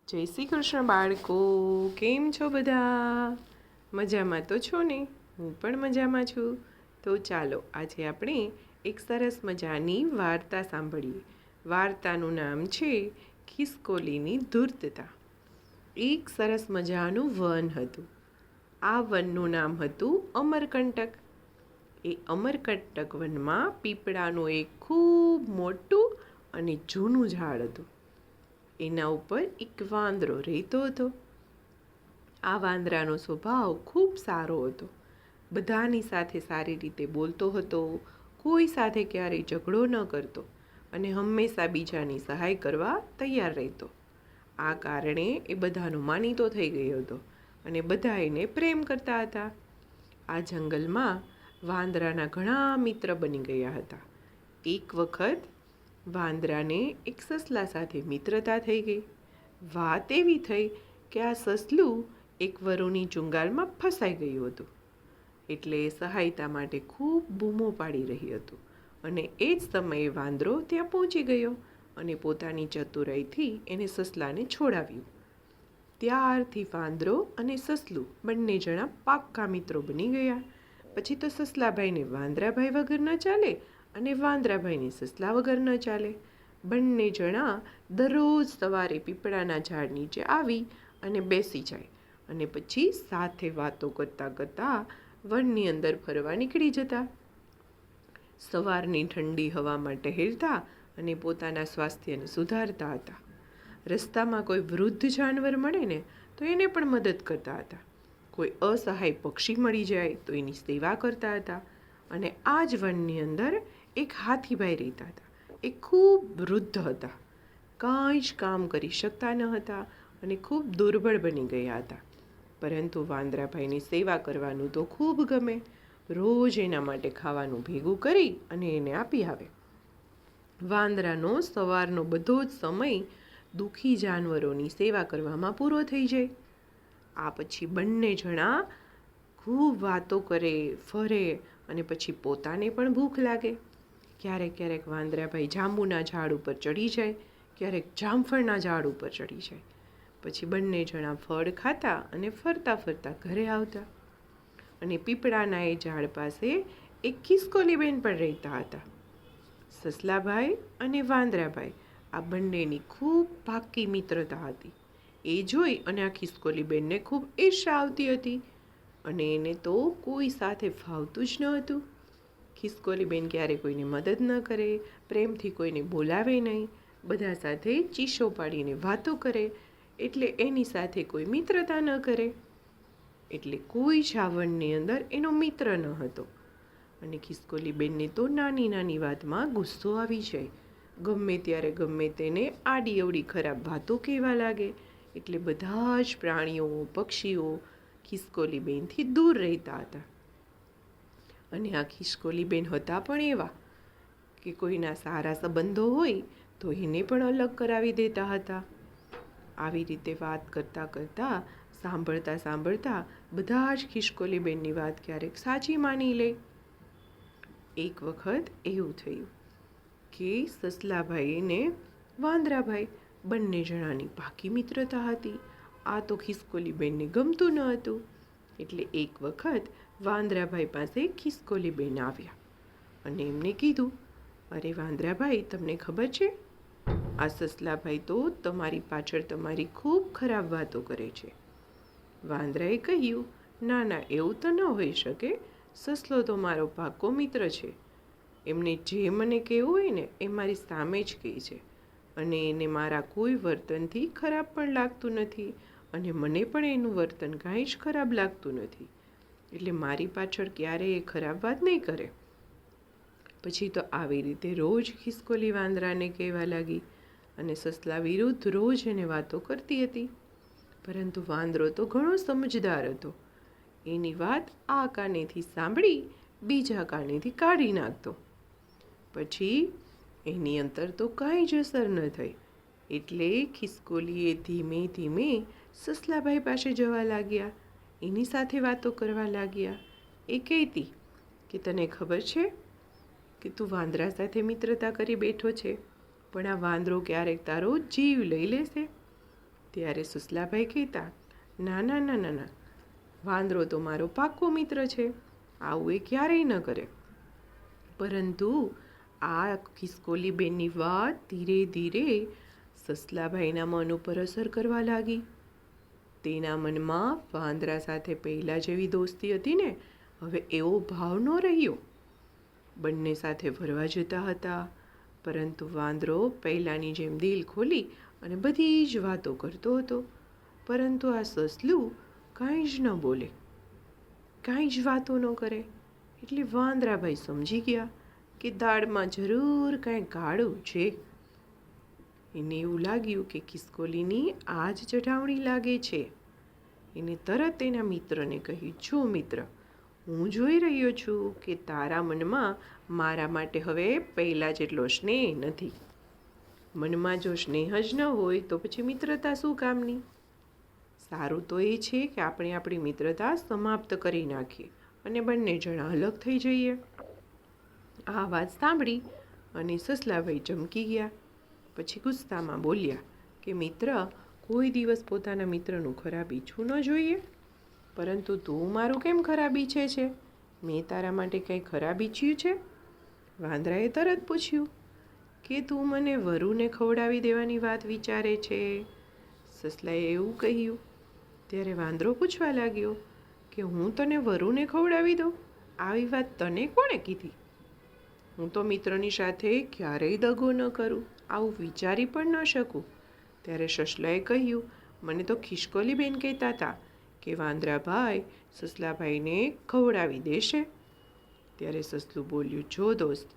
જય શ્રી કૃષ્ણ બાળકો, કેમ છો બધા? મજામાં તો છો ને? હું પણ મજામાં છું. તો ચાલો આજે આપણે એક સરસ મજાની વાર્તા સાંભળીએ. વાર્તાનું નામ છે ખિસકોલીની ધૂર્તતા. એક સરસ મજાનું વન હતું. આ વનનું નામ હતું અમરકંટક. એ અમરકંટક વનમાં પીપળાનું એક ખૂબ મોટું અને જૂનું ઝાડ હતું. એના ઉપર એક વાંદરો રહેતો હતો. આ વાંદરાનો સ્વભાવ ખૂબ સારો હતો. બધાની સાથે સારી રીતે બોલતો હતો, કોઈ સાથે ક્યારેય ઝઘડો ન કરતો અને હંમેશા બીજાની સહાય કરવા તૈયાર રહેતો. આ કારણે એ બધાનો માનીતો થઈ ગયો હતો અને બધા એને પ્રેમ કરતા હતા. આ જંગલમાં વાંદરાના ઘણા મિત્ર બની ગયા હતા. એક વખત વાંદરાને એક સસલા સાથે મિત્રતા થઈ ગઈ. વાત એવી થઈ કે આ સસલું એક વરુની ચુંગાલમાં ફસાઈ ગયું હતું. એટલે સહાયતા માટે ખૂબ બૂમો પાડી રહ્યું હતું અને એ જ સમયે વાંદરો ત્યાં પહોંચી ગયો અને પોતાની ચતુરાઈથી એને સસલાને છોડાવ્યું. ત્યારથી વાંદરો અને સસલું બંને જણા પાક્કા મિત્રો બની ગયા. પછી તો સસલાભાઈને વાંદરાભાઈ વગર ન ચાલે અને વાંદરાભાઈને સસલા વગર ન ચાલે. બંને જણા દરરોજ સવારે પીપળાના ઝાડ નીચે આવી અને બેસી જાય અને પછી સાથે વાતો કરતાં કરતાં વનની અંદર ફરવા નીકળી જતા. સવારની ઠંડી હવામાં ટહેલતા અને પોતાના સ્વાસ્થ્યને સુધારતા હતા. રસ્તામાં કોઈ વૃદ્ધ જાનવર મળે ને તો એને પણ મદદ કરતા હતા. કોઈ અસહાય પક્ષી મળી જાય તો એની સેવા કરતા હતા. અને આ જ વનની અંદર એક હાથીભાઈ રહેતા હતા. એ ખૂબ વૃદ્ધ હતા, કાંઈ જ કામ કરી શકતા ન હતા અને ખૂબ દુર્બળ બની ગયા હતા. પરંતુ વાંદરાભાઈની સેવા કરવાનું તો ખૂબ ગમે. રોજ એના માટે ખાવાનું ભેગું કરી અને એને આપી આવે. વાંદરાનો સવારનો બધો જ સમય દુઃખી જાનવરોની સેવા કરવામાં પૂરો થઈ જાય. આ પછી બંને જણા ખૂબ વાતો કરે, ફરે અને પછી પોતાને પણ ભૂખ લાગે. ક્યારેક ક્યારેક વાંદરાભાઈ જાંબુના ઝાડ ઉપર ચડી જાય, ક્યારેક જામફળના ઝાડ ઉપર ચડી જાય. પછી બંને જણા ફળ ખાતા અને ફરતા ફરતા ઘરે આવતા. અને પીપળાના એ ઝાડ પાસે એક ખિસકોલીબેન પણ રહેતા હતા. સસલાભાઈ અને વાંદરાભાઈ આ બંનેની ખૂબ પાક્કી મિત્રતા હતી. એ જોઈ અને આ ખિસકોલીબેનને ખૂબ ઈર્ષા આવતી હતી અને એને તો કોઈ સાથે ફાવતું જ ન હતું. ખિસકોલીબેન ક્યારે કોઈને મદદ ન કરે, પ્રેમથી કોઈને બોલાવે નહીં, બધા સાથે ચીસો પાડીને વાતો કરે, એટલે એની સાથે કોઈ મિત્રતા ન કરે. એટલે કોઈ જ આ વનની અંદર એનો મિત્ર ન હતો. અને ખિસકોલીબેનને તો નાની નાની વાતમાં ગુસ્સો આવી જાય. ગમે ત્યારે ગમે તેને આડી અવડી ખરાબ વાતો કહેવા લાગે. એટલે બધા જ પ્રાણીઓ, પક્ષીઓ ખિસકોલીબેનથી દૂર રહેતા હતા. અને આ ખિસકોલીબેન હતા પણ એવા કે કોઈના સારા સંબંધો હોય તો એને પણ અલગ કરાવી દેતા હતા. આવી રીતે વાત કરતાં કરતાં, સાંભળતા સાંભળતા બધા જ ખિસકોલીબેનની વાત ક્યારેક સાચી માની લે. એક વખત એવું થયું કે સસલાભાઈ અને વાંદરાભાઈ બંને જણાની પાકી મિત્રતા હતી. આ તો ખિસકોલીબેનને ગમતું ન હતું. એટલે એક વખત વાંદરાભાઈ પાસે ખિસકોલીબેન આવ્યા અને એમને કીધું, અરે વાંદરાભાઈ, તમને ખબર છે આ સસલાભાઈ તો તમારી પાછળ તમારી ખૂબ ખરાબ વાતો કરે છે. વાંદરાએ કહ્યું, ના ના, એવું તો ન હોઈ શકે. સસલો તો મારો પાક્કો મિત્ર છે. એમને જે મને કહેવું હોય ને એ મારી સામે જ કહે છે અને એને મારા કોઈ વર્તનથી ખરાબ પણ લાગતું નથી અને મને પણ એનું વર્તન કાંઈ જ ખરાબ લાગતું નથી. એટલે મારી પાછળ ક્યારેય એ ખરાબ વાત નહીં કરે. પછી તો આવી રીતે રોજ ખિસકોલી વાંદરાને કહેવા લાગી અને સસલા વિરુદ્ધ રોજ એને વાતો કરતી હતી. પરંતુ વાંદરો તો ઘણો સમજદાર હતો. એની વાત આ કાનેથી સાંભળી બીજા કાનેથી કાઢી નાખતો. પછી એની અંતર તો કાંઈ જ અસર ન થઈ. એટલે ખિસકોલીએ ધીમે ધીમે સસલાભાઈ પાસે જવા લાગ્યા, એની સાથે વાતો કરવા લાગ્યા. એ કહેતી કે તને ખબર છે કે તું વાંદરા સાથે મિત્રતા કરી બેઠો છે, પણ આ વાંદરો ક્યારેક તારો જીવ લઈ લેશે. ત્યારે સસલાભાઈ કહેતા, ના ના ના ના ના, વાંદરો તો મારો પાક્કો મિત્ર છે, આવું એ ક્યારેય ન કરે. પરંતુ આ ખિસકોલી બેનની વાત ધીરે ધીરે સસલાભાઈના મન ઉપર અસર કરવા લાગી. તેના મનમાં વાંદરા સાથે પહેલાં જેવી દોસ્તી હતી ને, હવે એવો ભાવ ન રહ્યો. બંને સાથે ફરવા જતા હતા, પરંતુ વાંદરો પહેલાંની જેમ દિલ ખોલી અને બધી જ વાતો કરતો હતો. પરંતુ આ સસલું કાંઈ જ ન બોલે, કાંઈ જ વાતો ન કરે. એટલે વાંદરાભાઈ સમજી ગયા કે દાળમાં જરૂર કાંઈ કાળું છે. એને એવું લાગ્યું કે ખિસકોલીની આ જ ચઢાવણી લાગે છે. એને તરત એના મિત્રને કહ્યું, જો મિત્ર, હું જોઈ રહ્યો છું કે તારા મનમાં મારા માટે હવે પહેલાં જેટલો સ્નેહ નથી. મનમાં જો સ્નેહ જ ન હોય તો પછી મિત્રતા શું કામની? સારું તો એ છે કે આપણે આપણી મિત્રતા સમાપ્ત કરી નાખીએ અને બંને જણા અલગ થઈ જઈએ. આ વાત સાંભળી અને સસલાભાઈ ચમકી ગયા. પછી ગુસ્સામાં બોલ્યા કે મિત્ર, કોઈ દિવસ પોતાના મિત્રનું ખરાબ ઈચ્છવું ન જોઈએ. પરંતુ તું મારું કેમ ખરાબ ઈચ્છે છે? મેં તારા માટે કંઈ ખરાબ ઈચ્છ્યું છે? વાંદરાએ તરત પૂછ્યું કે તું મને વરુને ખવડાવી દેવાની વાત વિચારે છે? સસલાએ એવું કહ્યું. ત્યારે વાંદરો પૂછવા લાગ્યો કે હું તને વરુને ખવડાવી દઉં? આવી વાત તને કોણે કીધી? હું તો મિત્રની સાથે ક્યારેય દગો ન કરું, આવું વિચારી પણ ન શકું. ત્યારે સસલાએ કહ્યું, મને તો ખિસકોલી બેન કહેતા હતા કે વાંદરાભાઈ સસલાભાઈને ખવડાવી દેશે. ત્યારે સસલું બોલ્યું, જો દોસ્ત,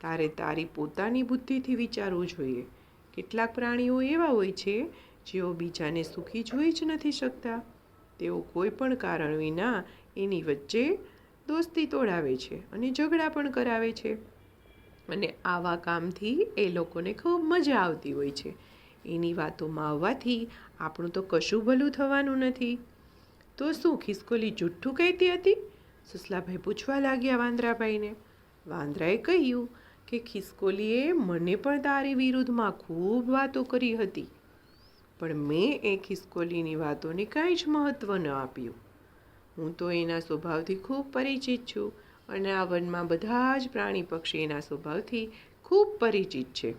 તારે તારી પોતાની બુદ્ધિથી વિચારવું જોઈએ. કેટલાક પ્રાણીઓ એવા હોય છે જેઓ બીજાને સુખી જોઈ જ નથી શકતા. તેઓ કોઈ પણ કારણ વિના એની વચ્ચે દોસ્તી તોડાવે છે અને ઝઘડા પણ કરાવે છે. અને આવા કામથી એ લોકોને ખૂબ મજા આવતી હોય છે. એની વાતોમાં આવવાથી આપણું તો કશું ભલું થવાનું નથી. તો શું ખિસકોલી જુઠ્ઠું કહેતી હતી? સસલાભાઈ પૂછવા લાગ્યા વાંદરાભાઈને. વાંદરાએ કહ્યું કે ખિસકોલીએ મને પણ તારી વિરુદ્ધમાં ખૂબ વાતો કરી હતી, પણ મેં એ ખિસકોલીની વાતોને કાંઈ જ મહત્ત્વ ન આપ્યું. હું તો એના સ્વભાવથી ખૂબ પરિચિત છું અને આ વનમાં બધા જ પ્રાણી પક્ષી એના સ્વભાવથી ખૂબ પરિચિત છે.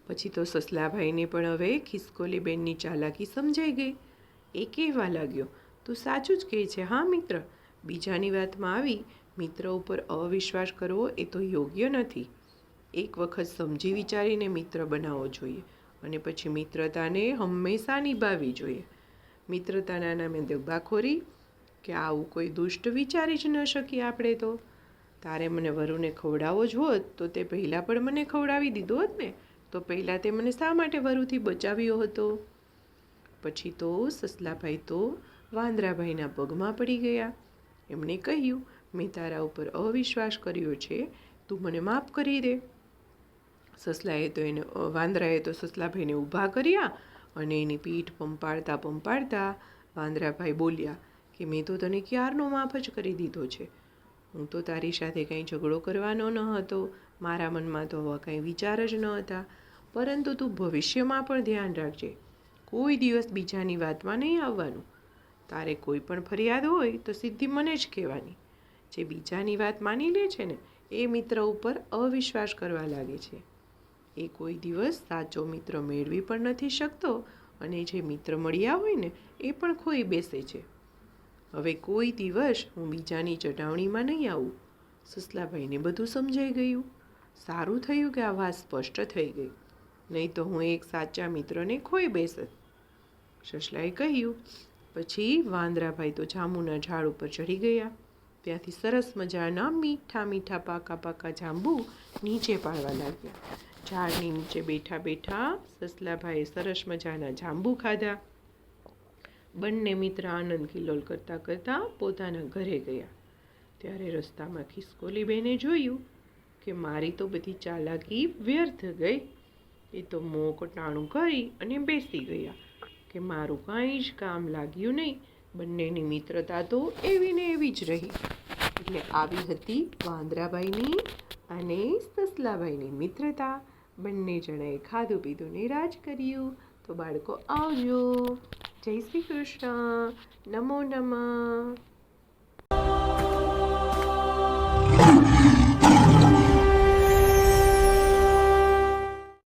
પછી તો સસલાભાઈને પણ હવે ખિસકોલી બેનની ચાલાકી સમજાઈ ગઈ. એ કહેવા લાગ્યો, તું સાચું જ કહે છે હા મિત્ર. બીજાની વાતમાં આવી મિત્ર ઉપર અવિશ્વાસ કરવો એ તો યોગ્ય નથી. એક વખત સમજી વિચારીને મિત્ર બનાવવો જોઈએ અને પછી મિત્રતાને હંમેશા નિભાવવી જોઈએ. મિત્રતાના નામે દગાખોરી કે આવું કોઈ દુષ્ટ વિચારી જ ન શકીએ આપણે તો. તારે મને વરુને ખવડાવવો જ હોત તો તે પહેલાં પણ મને ખવડાવી દીધો હોત ને. તો પહેલાં તે મને શા માટે વરુથી બચાવ્યો હતો? પછી તો સસલાભાઈ તો વાંદરાભાઈના પગમાં પડી ગયા. એમણે કહ્યું, મેં તારા ઉપર અવિશ્વાસ કર્યો છે, તું મને માફ કરી દે. વાંદરાએ તો સસલાભાઈને ઊભા કર્યા અને એની પીઠ પંપાળતા પંપાળતા વાંદરાભાઈ બોલ્યા કે મેં તો તને ક્યારનો માફ જ કરી દીધો છે. હું તો તારી સાથે કંઈ ઝઘડો કરવાનો ન હતો. મારા મનમાં તો આવા કંઈ વિચાર જ ન હતા. પરંતુ તું ભવિષ્યમાં પણ ધ્યાન રાખજે, કોઈ દિવસ બીજાની વાતમાં નહીં આવવાનું. તારે કોઈ પણ ફરિયાદ હોય તો સીધી મને જ કહેવાની. જે બીજાની વાત માની લે છે ને એ મિત્ર ઉપર અવિશ્વાસ કરવા લાગે છે. એ કોઈ દિવસ સાચો મિત્ર મેળવી પણ નથી શકતો અને જે મિત્ર મળ્યા હોય ને એ પણ ખોઈ બેસે છે. હવે કોઈ દિવસ હું બીજાની ચઢાવણીમાં નહીં આવું. સસલાભાઈને બધું સમજાઈ ગયું. સારું થયું કે આ વાત સ્પષ્ટ થઈ ગઈ, નહીં તો હું એક સાચા મિત્રને ખોઈ બેસત. સસલાએ કહ્યું. પછી વાંદરાભાઈ તો જાંબુના ઝાડ ઉપર ચડી ગયા. ત્યાંથી સરસ મજાના મીઠા મીઠા પાકા પાકા જાંબુ નીચે પાડવા લાગ્યા. ઝાડની નીચે બેઠા બેઠા સસલાભાઈએ સરસ મજાના જાંબુ ખાધા. બંને મિત્ર આનંદ કિલ્લોલ કરતા કરતા પોતાના ઘરે ગયા. ત્યારે રસ્તામાં ખિસકોલી બેને જોયું કે મારી તો બધી ચાલાકી વ્યર્થ ગઈ. એ તો મોં કટાણું કરી અને બેસી ગયા કે મારું કાંઈ જ કામ લાગ્યું નહીં. બંનેની મિત્રતા તો એવી ને એવી જ રહી. એટલે આવી હતી વાંદરાભાઈની અને સસલાભાઈની મિત્રતા. બંને જણાએ ખાધું પીધું ને રાજ કર્યું. તો બાળકો આવજો. જય શ્રી કૃષ્ણ. નમો નમઃ.